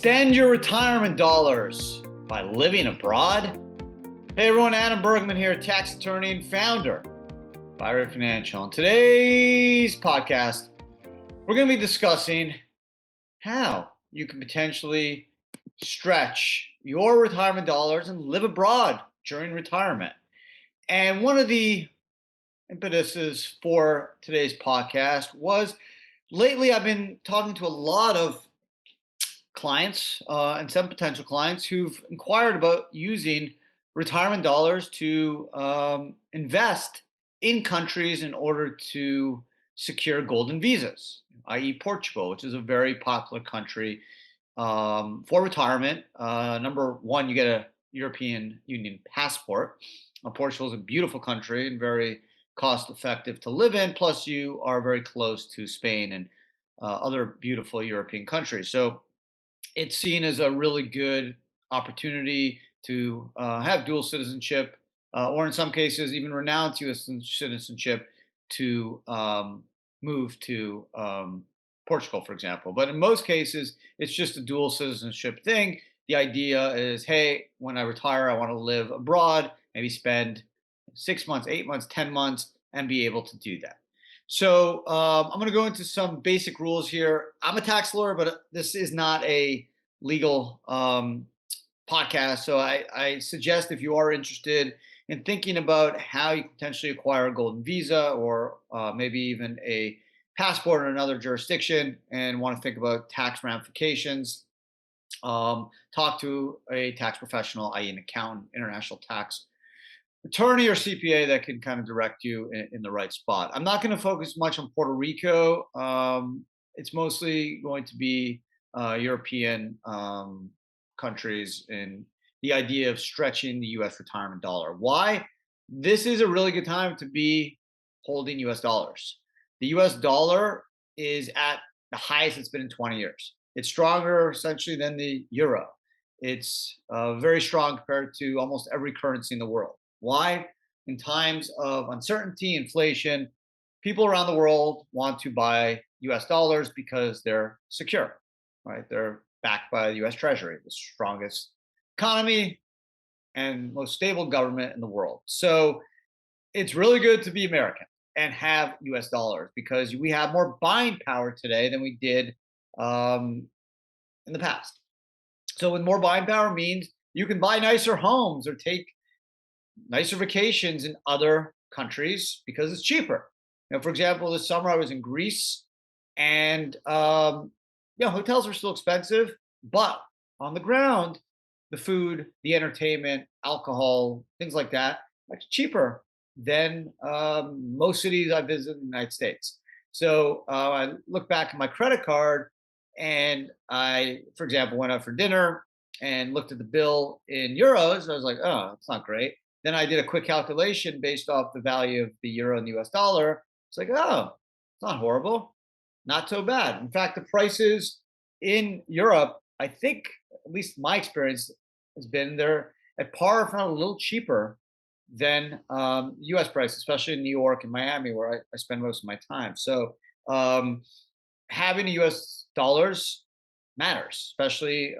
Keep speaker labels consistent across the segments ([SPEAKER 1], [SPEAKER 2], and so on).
[SPEAKER 1] Extend your retirement dollars by living abroad. Hey everyone, Adam Bergman here, tax attorney and founder of IRA Financial. In today's podcast, we're going to be discussing how you can potentially stretch your retirement dollars and live abroad during retirement. And one of the impetuses for today's podcast was lately I've been talking to a lot of clients and some potential clients who've inquired about using retirement dollars to invest in countries in order to secure golden visas, i.e., Portugal, which is a very popular country for retirement. Number one, you get a European Union passport. Portugal is a beautiful country and very cost effective to live in. Plus, you are very close to Spain and other beautiful European countries. So it's seen as a really good opportunity to have dual citizenship, or in some cases, even renounce U.S. citizenship to move to Portugal, for example. But in most cases, it's just a dual citizenship thing. The idea is, hey, when I retire, I want to live abroad, maybe spend 6 months, 8 months, 10 months, and be able to do that. So I'm going to go into some basic rules here. I'm a tax lawyer, but this is not a legal podcast. So I suggest if you are interested in thinking about how you potentially acquire a golden visa or maybe even a passport in another jurisdiction and want to think about tax ramifications, talk to a tax professional, i.e. an accountant, international tax attorney or CPA that can kind of direct you in the right spot. I'm not going to focus much on Puerto Rico. It's mostly going to be European countries and the idea of stretching the US retirement dollar. Why? This is a really good time to be holding US dollars. The US dollar is at the highest it's been in 20 years. It's stronger essentially than the euro. It's very strong compared to almost every currency in the world. Why? In times of uncertainty, inflation, people around the world want to buy US dollars because they're secure, right? They're backed by the US Treasury, the strongest economy and most stable government in the world. So it's really good to be American and have US dollars because we have more buying power today than we did in the past. So with more buying power means you can buy nicer homes or take nicer vacations in other countries because it's cheaper. For example, this summer I was in Greece, and hotels are still expensive, but on the ground, the food, the entertainment, alcohol, things like that, much cheaper than most cities I visit in the United States. So I look back at my credit card, and I, for example, went out for dinner and looked at the bill in euros. I was like, oh, it's not great. Then I did a quick calculation based off the value of the euro and the US dollar. It's like, oh, it's not horrible. Not so bad. In fact, the prices in Europe, I think, at least my experience has been they're at par, if not a little cheaper than US prices, especially in New York and Miami, where I spend most of my time. So having US dollars matters, especially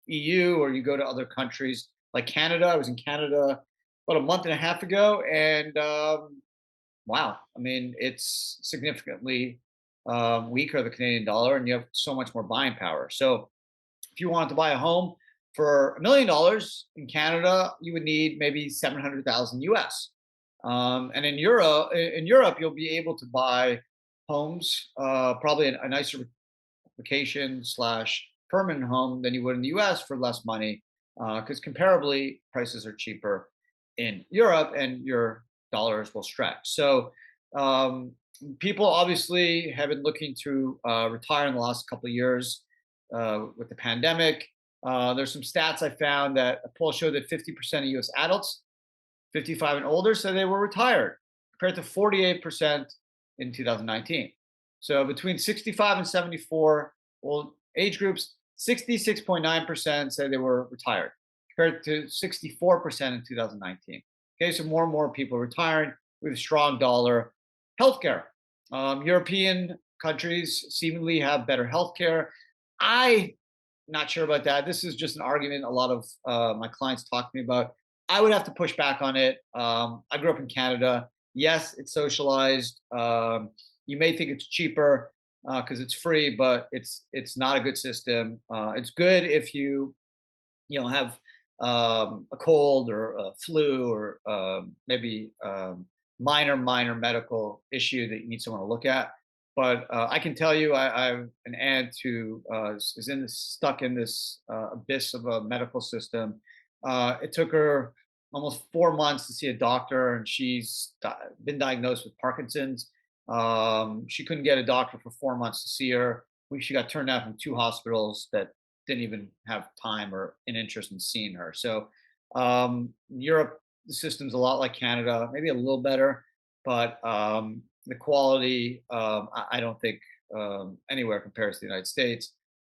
[SPEAKER 1] EU, or you go to other countries like Canada. I was in Canada about a month and a half ago, and wow, I mean, it's significantly weaker, the Canadian dollar, and you have so much more buying power. So if you wanted to buy a home for $1 million in Canada, you would need maybe 700,000 US. And in Europe, you'll be able to buy homes, probably a nicer vacation slash permanent home than you would in the US for less money, because comparably prices are cheaper in Europe and your dollars will stretch. So people obviously have been looking to retire in the last couple of years with the pandemic. There's some stats I found that a poll showed that 50% of US adults 55 and older said they were retired, compared to 48% in 2019. So between 65 and 74 old age groups, 66.9% said they were retired, compared to 64% in 2019. Okay, so more and more people retiring with a strong dollar. Healthcare. European countries seemingly have better healthcare. I not sure about that. This is just an argument a lot of my clients talk to me about. I would have to push back on it. I grew up in Canada. Yes, it's socialized. You may think it's cheaper because it's free, but it's not a good system. It's good if you have a cold or a flu or maybe minor medical issue that you need someone to look at. But I can tell you, I have an aunt who is stuck in this abyss of a medical system. It took her almost 4 months to see a doctor, and been diagnosed with Parkinson's. She couldn't get a doctor for 4 months to see her. She got turned down from two hospitals that didn't even have time or an interest in seeing her. So Europe, the system's a lot like Canada, maybe a little better, but the quality, I don't think anywhere compares to the United States.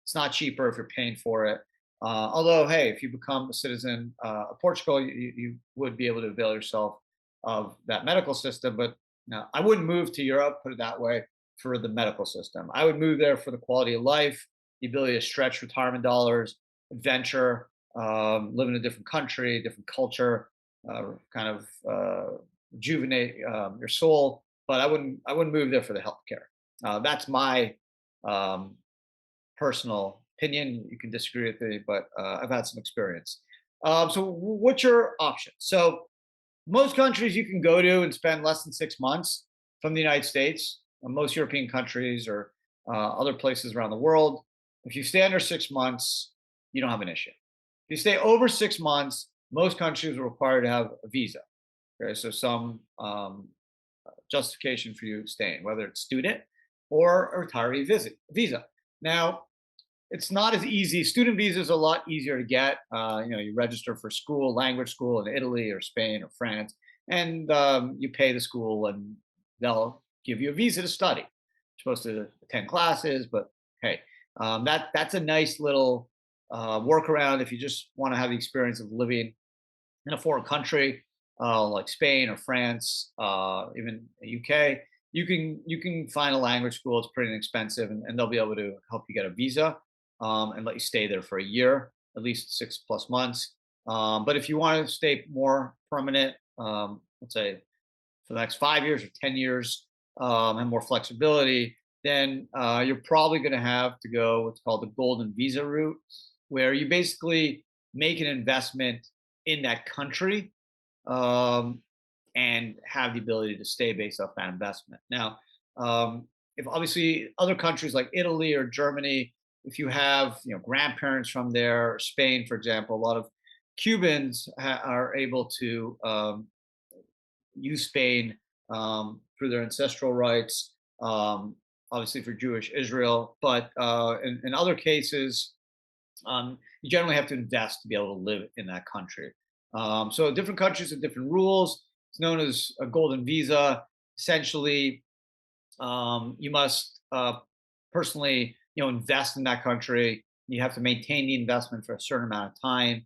[SPEAKER 1] It's not cheaper if you're paying for it. Although, hey, if you become a citizen of Portugal, you would be able to avail yourself of that medical system. But no, I wouldn't move to Europe, put it that way, for the medical system. I would move there for the quality of life, the ability to stretch retirement dollars, adventure, live in a different country, different culture, kind of rejuvenate your soul. But I wouldn't move there for the healthcare. That's my um, personal opinion. You can disagree with me, but I've had some experience. So, what's your option? So, most countries you can go to and spend less than 6 months from the United States. Most European countries or other places around the world. If you stay under 6 months, you don't have an issue. If you stay over 6 months, most countries are required to have a visa. Okay, so some justification for you staying, whether it's student or a retiree visa. Now, it's not as easy. Student visas are a lot easier to get. You register for school, language school in Italy or Spain or France, and you pay the school, and they'll give you a visa to study. You're supposed to attend classes, but hey, that's a nice little workaround if you just want to have the experience of living in a foreign country like Spain or France, even the UK. You can find a language school. It's pretty inexpensive, and they'll be able to help you get a visa and let you stay there for a year, at least 6+ months. But if you want to stay more permanent, let's say for the next 5 years or 10 years, and more flexibility, then you're probably going to have to go what's called the golden visa route, where you basically make an investment in that country um, and have the ability to stay based off that investment. Now, if obviously other countries like Italy or Germany, if you have grandparents from there, or Spain, for example, a lot of Cubans are able to use Spain through their ancestral rights. Obviously for Jewish Israel, but in other cases, you generally have to invest to be able to live in that country. So different countries have different rules. It's known as a golden visa. Essentially, you must personally, invest in that country. You have to maintain the investment for a certain amount of time.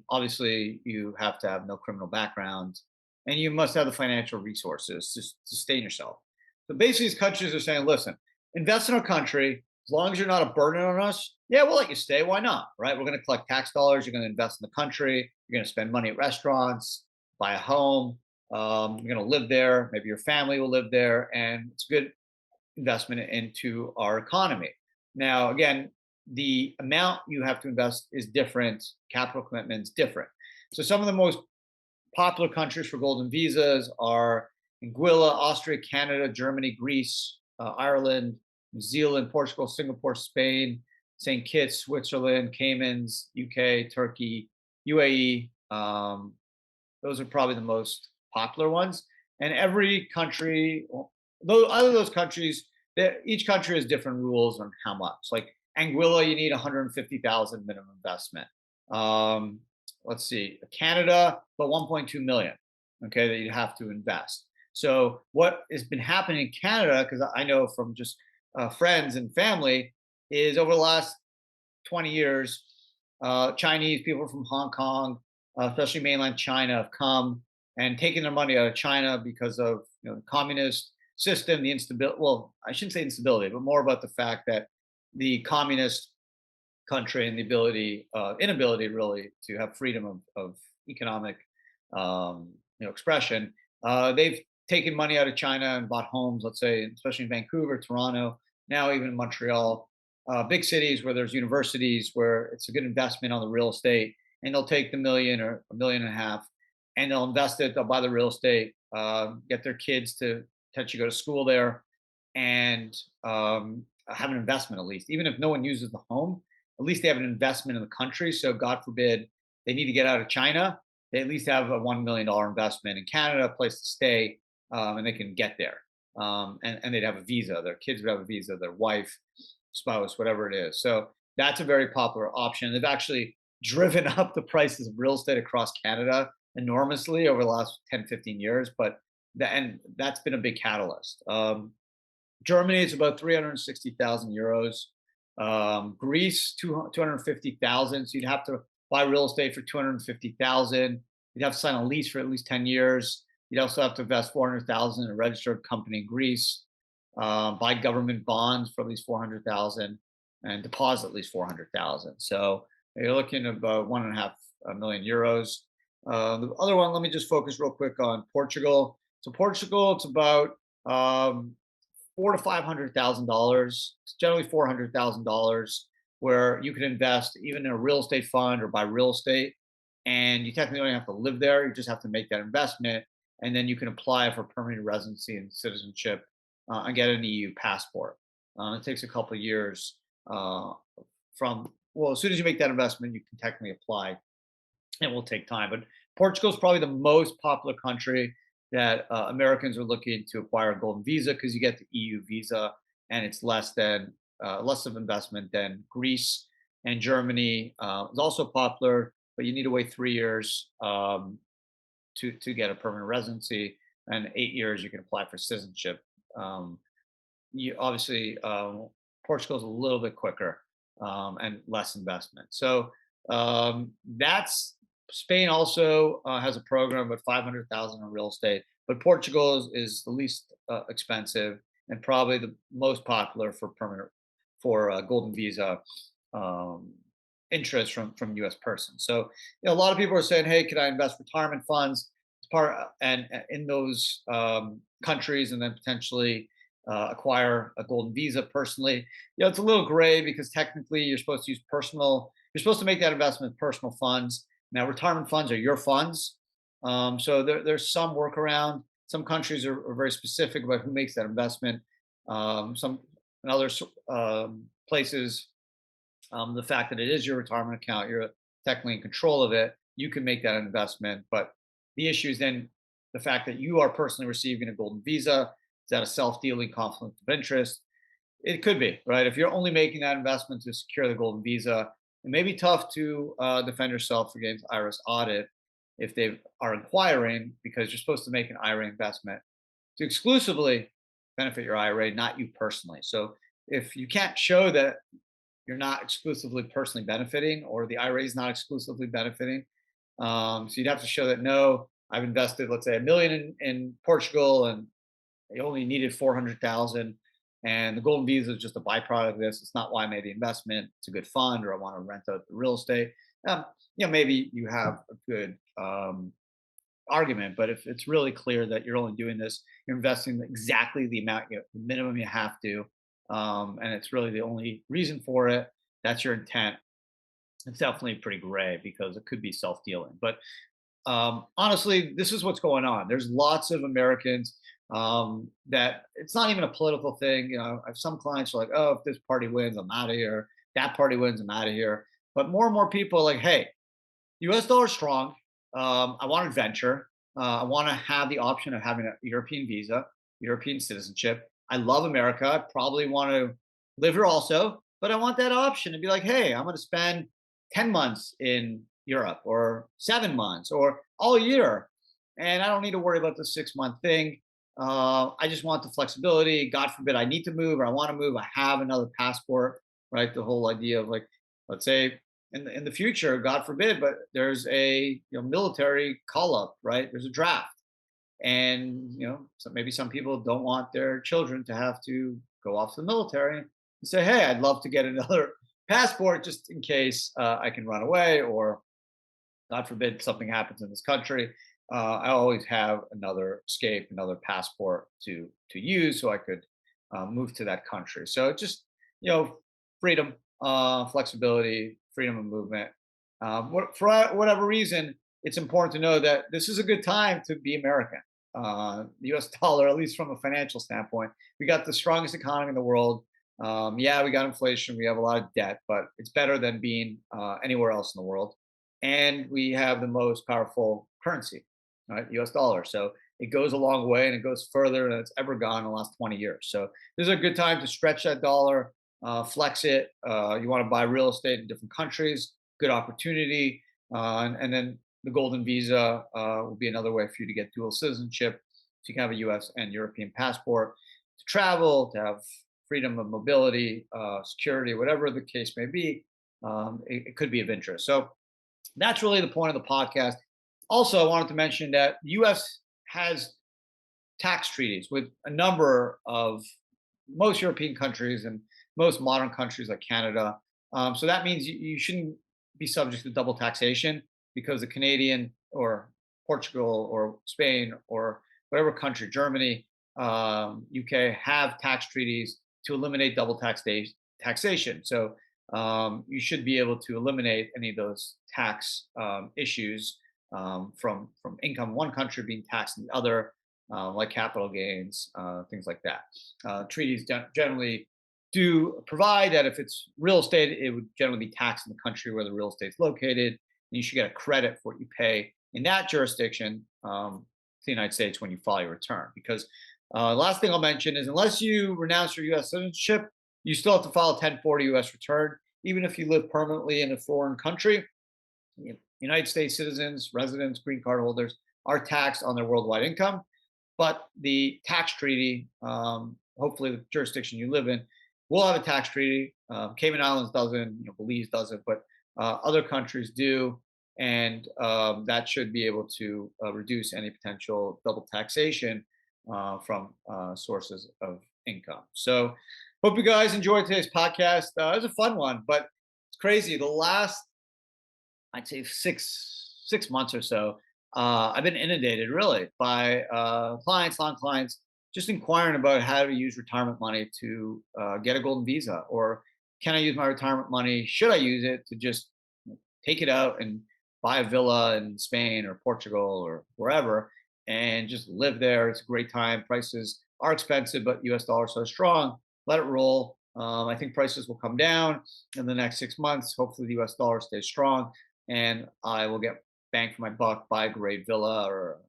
[SPEAKER 1] Obviously, you have to have no criminal background, and you must have the financial resources to sustain yourself. So basically, these countries are saying, "Listen, invest in our country. As long as you're not a burden on us, yeah, we'll let you stay. Why not? Right? We're going to collect tax dollars. You're going to invest in the country. You're going to spend money at restaurants, buy a home. You're going to live there. Maybe your family will live there, and it's a good investment into our economy. Now, again, the amount you have to invest is different. Capital commitments different. So some of the most popular countries for golden visas are Anguilla, Austria, Canada, Germany, Greece, Ireland, New Zealand, Portugal, Singapore, Spain, St. Kitts, Switzerland, Caymans, UK, Turkey, UAE. Those are probably the most popular ones. And every country, though other those countries, each country has different rules on how much. Like Anguilla, you need 150,000 minimum investment. Um, let's see, Canada, but 1.2 million. Okay, that you have to invest. So what has been happening in Canada, because I know from just friends and family, is over the last 20 years, Chinese people from Hong Kong, especially mainland China, have come and taken their money out of China because of the communist system, the instability. Well, I shouldn't say instability, but more about the fact that the communist country and the inability really to have freedom of economic, expression. They've taken money out of China and bought homes, let's say, especially in Vancouver, Toronto, now even in Montreal, big cities where there's universities where it's a good investment on the real estate, and they'll take the million or a million and a half, and they'll invest it. They'll buy the real estate, get their kids to potentially go to school there, and have an investment at least, even if no one uses the home. At least they have an investment in the country. So God forbid they need to get out of China, they at least have a $1 million investment in Canada, a place to stay, and they can get there. And they'd have a visa. Their kids would have a visa. Their wife, spouse, whatever it is. So that's a very popular option. They've actually driven up the prices of real estate across Canada enormously over the last 10, 15 years. And that's been a big catalyst. Germany is about 360,000 euros. Greece, 250,000. So you'd have to buy real estate for 250,000. You'd have to sign a lease for at least 10 years. You'd also have to invest 400,000 in a registered company in Greece, buy government bonds for at least 400,000, and deposit at least 400,000. So you're looking at about 1.5 million euros. The other one, let me just focus real quick on Portugal. So Portugal, it's about four to $500,000. It's generally $400,000, where you can invest even in a real estate fund or buy real estate, and you technically don't have to live there. You just have to make that investment, and then you can apply for permanent residency and citizenship, and get an EU passport. It takes a couple of years, as soon as you make that investment, you can technically apply. It will take time, but Portugal is probably the most popular country that Americans are looking to acquire a golden visa, because you get the EU visa, and it's less of investment than Greece. And Germany is also popular, but you need to wait 3 years, to get a permanent residency, and 8 years you can apply for citizenship. You obviously Portugal is a little bit quicker, and less investment. So that's Spain also has a program with 500,000 in real estate, but Portugal is the least expensive, and probably the most popular for permanent for golden visa, um, interest from U.S. persons. So a lot of people are saying, "Hey, can I invest retirement funds as part and in those countries, and then potentially acquire a golden visa personally?" It's a little gray, because technically you're supposed to use personal. You're supposed to make that investment with personal funds. Now, retirement funds are your funds, so there's some workaround. Some countries are very specific about who makes that investment. Some in other places, the fact that it is your retirement account, you're technically in control of it. You can make that investment, but the issue is then the fact that you are personally receiving a golden visa. Is that a self-dealing conflict of interest? It could be, right? If you're only making that investment to secure the golden visa, it may be tough to defend yourself against IRS audit if they are inquiring, because you're supposed to make an IRA investment to exclusively benefit your IRA, not you personally. So if you can't show that you're not exclusively personally benefiting, or the IRA is not exclusively benefiting, so you'd have to show that, no, I've invested, let's say, a million in Portugal, and they only needed 400,000, and the golden visa is just a byproduct of this. It's not why I made the investment. It's a good fund, or I want to rent out the real estate. Maybe you have a good argument, but if it's really clear that you're only doing this, you're investing exactly the amount, the minimum you have to, and it's really the only reason for it. That's your intent. It's definitely pretty gray, because it could be self-dealing. But honestly, this is what's going on. There's lots of Americans that it's not even a political thing. I have some clients who are like, "Oh, if this party wins, I'm out of here. That party wins, I'm out of here." But more and more people are like, "Hey, U.S. dollar strong. I want adventure. I want to have the option of having a European visa, European citizenship. I love America. I probably want to live here also, but I want that option to be like, hey, I'm going to spend 10 months in Europe, or 7 months, or all year. And I don't need to worry about the 6 month thing. I just want the flexibility. God forbid I need to move, or I want to move. I have another passport, right? The whole idea of, like, let's say in the future, God forbid, but there's a military call up, right? There's a draft, and so maybe some people don't want their children to have to go off to the military, and say, hey, I'd love to get another passport just in case I can run away or God forbid something happens in this country. I always have another escape, another passport to use, so I could move to that country. So just freedom, flexibility, freedom of movement. For whatever reason, it's important to know that this is a good time to be American. The U.S. dollar, at least from a financial standpoint, we got the strongest economy in the world. Yeah, we got inflation, we have a lot of debt, but it's better than being anywhere else in the world. And we have the most powerful currency, right? US dollar. So it goes a long way and it goes further than it's ever gone in the last 20 years. So this is a good time to stretch that dollar, flex it. You want to buy real estate in different countries, good opportunity. And then the golden visa will be another way for you to get dual citizenship. So you can have a US and European passport to travel, to have freedom of mobility, security, whatever the case may be. It could be of interest. So that's really the point of the podcast. Also, I wanted to mention that the US has tax treaties with a number of most European countries and most modern countries like Canada. So that means you shouldn't be subject to double taxation because the Canadian or Portugal or Spain or whatever country, Germany, UK, have tax treaties to eliminate double taxation. So you should be able to eliminate any of those tax issues from income in one country being taxed in the other, like capital gains, things like that. Treaties generally do provide that if it's real estate, it would generally be taxed in the country where the real estate is located. And you should get a credit for what you pay in that jurisdiction to the United States when you file your return. Because the last thing I'll mention is unless you renounce your U.S. citizenship, you still have to file a 1040 U.S. return, even if you live permanently in a foreign country. United States citizens, residents, green card holders are taxed on their worldwide income, but the tax treaty, hopefully the jurisdiction you live in, will have a tax treaty. Cayman Islands doesn't, Belize doesn't, but other countries do, and that should be able to reduce any potential double taxation from sources of income. So, hope you guys enjoyed today's podcast. It was a fun one, but it's crazy. The last, I'd say six months or so, I've been inundated really by clients, non-clients, just inquiring about how to use retirement money to get a golden visa, or can I use my retirement money? Should I use it to just take it out and buy a villa in Spain or Portugal or wherever and just live there? It's a great time. Prices are expensive, but US dollar so strong. Let it roll. I think prices will come down in the next 6 months. Hopefully, the US dollar stays strong and I will get bang for my buck, buy a great villa or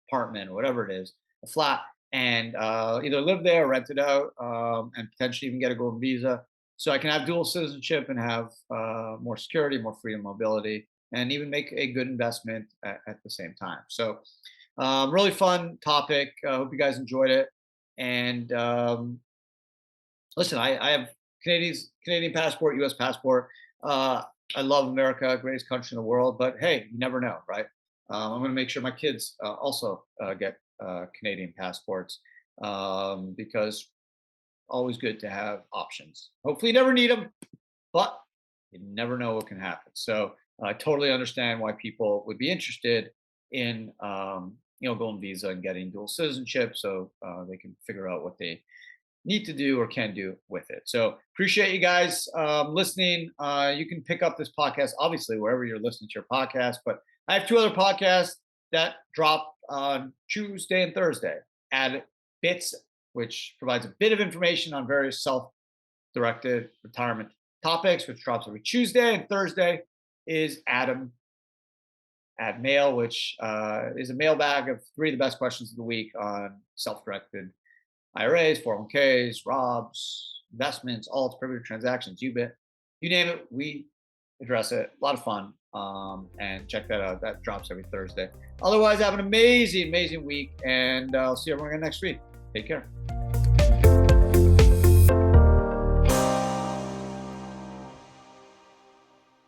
[SPEAKER 1] apartment or whatever it is, a flat, and either live there, rent it out, and potentially even get a golden visa, so I can have dual citizenship and have more security, more freedom, mobility, and even make a good investment at the same time. So, really fun topic. I hope you guys enjoyed it. And listen, I have Canadian passport, U.S. passport. I love America, greatest country in the world. But hey, you never know, right? I'm going to make sure my kids also get Canadian passports because always good to have options. Hopefully, you never need them, but you never know what can happen. So I totally understand why people would be interested in golden visa and getting dual citizenship, so they can figure out what they need to do or can do with it. So appreciate you guys listening. You can pick up this podcast, obviously, wherever you're listening to your podcast. But I have two other podcasts that drop on Tuesday and Thursday. Add Bits, which provides a bit of information on various self-directed retirement topics, which drops every Tuesday. And Thursday is Add Mail, which is a mailbag of 3 of the best questions of the week on self-directed IRAs, 401ks, ROBs, investments, alts, privilege transactions, UBIT, you name it, we address it. A lot of fun. And check that out. That drops every Thursday. Otherwise, have an amazing, amazing week. And I'll see everyone again next week. Take care.